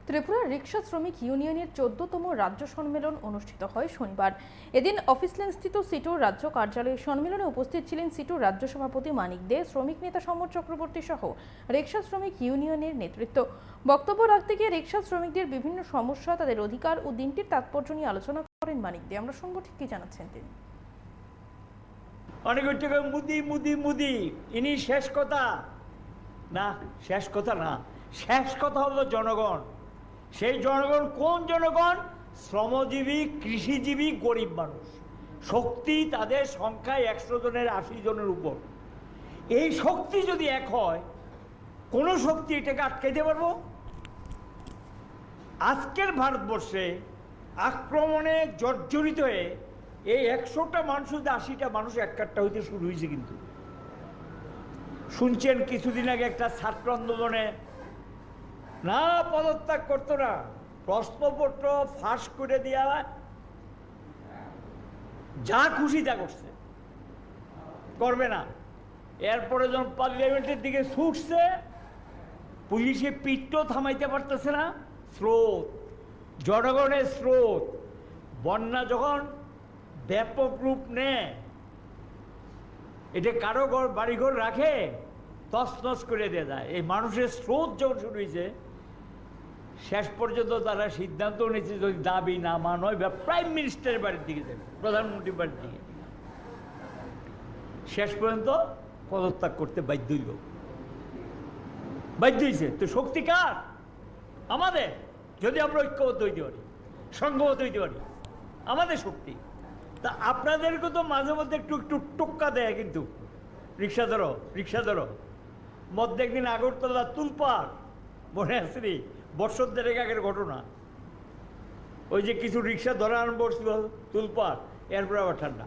ত্রিপুরা রিক্সা শ্রমিক ইউনিয়নের 14তম রাজ্য সম্মেলন অনুষ্ঠিত হয় শনিবার। এদিন অফিস লেনস্থিত সিটুর রাজ্য কার্যালয়ে সম্মেলনে উপস্থিত ছিলেন সিটুর রাজ্য সভাপতি মানিক দে, শ্রমিক নেতা সমর চক্রবর্তী সহ রিক্সা শ্রমিক ইউনিয়নের নেতৃত্ব। বক্তব্য রাখতে গিয়ে রিক্সা শ্রমিকদের বিভিন্ন সমস্যা, তাদের অধিকার ও দিনটির তাৎপর্য নিয়ে আলোচনা করেন মানিক দে। আমরা শুনবো ঠিক কি জানাচ্ছেন তিনি। অনেক মুদি মুদি মুদি ইনি শেষ কথা না, শেষ কথা না, শেষ কথা হলো জনগণ। সেই জনগণ কোন জনগণ? শ্রমজীবী, কৃষিজীবী, গরিব মানুষ। শক্তি তাদের সংখ্যায় 100 জনের 80 জনের উপর। এই শক্তি যদি এক হয়, কোন শক্তি এটাকে আটকাইতে পারবো? আজকের ভারতবর্ষে আক্রমণে জর্জরিত হয়ে এই 100টা মানুষ 80টা মানুষ এককাট্টা হইতে শুরু হয়েছে। কিন্তু শুনছেন কিছুদিন আগে একটা ছাত্র আন্দোলনে না পদত্যাগ করতো না, প্রশ্নপত্র ফাঁস করে দেওয়া, যা খুশি তা করছে, করবে না। এরপরে যখন পার্লামেন্টের দিকে ছুটছে, পুলিশে পিঠও থামাইতে পারতেছে না। স্রোত, জনগণের স্রোত, বন্যা যখন ব্যাপক রূপ নেয়, এটা কারো ঘর বাড়িঘর রাখে তছনছ করে দিয়ে যায়। এই মানুষের স্রোত যখন শুরু হয়েছে, শেষ পর্যন্ত তারা সিদ্ধান্ত নিয়েছে যদি দাবি না মানো বা প্রাইম মিনিস্টারের বাড়ির দিকে যাবে, প্রধানমন্ত্রীর বাড়ির দিকে। শেষ পর্যন্ত পদত্যাগ করতে বাধ্য হইল, বাধ্য হয়েছে। তো শক্তি কার? আমাদের। যদি আমরা ঐক্যবদ্ধ হইতে পারি, সংঘবদ্ধ হইতে পারি, আমাদের শক্তি। তা আপনাদেরকে তো মাঝে মধ্যে একটু একটু টোক্কা দেয়, কিন্তু রিক্সা ধরো, রিক্সা ধরো। মধ্যে একদিন আগরতলা তুলপাড়, মনে আছে রে? বছর দেড়েক আগের ঘটনা। ওই যে কিছু রিক্সা ধরা আরম্ভ করছিল তুলপাড়, এরপরে আবার ঠান্ডা।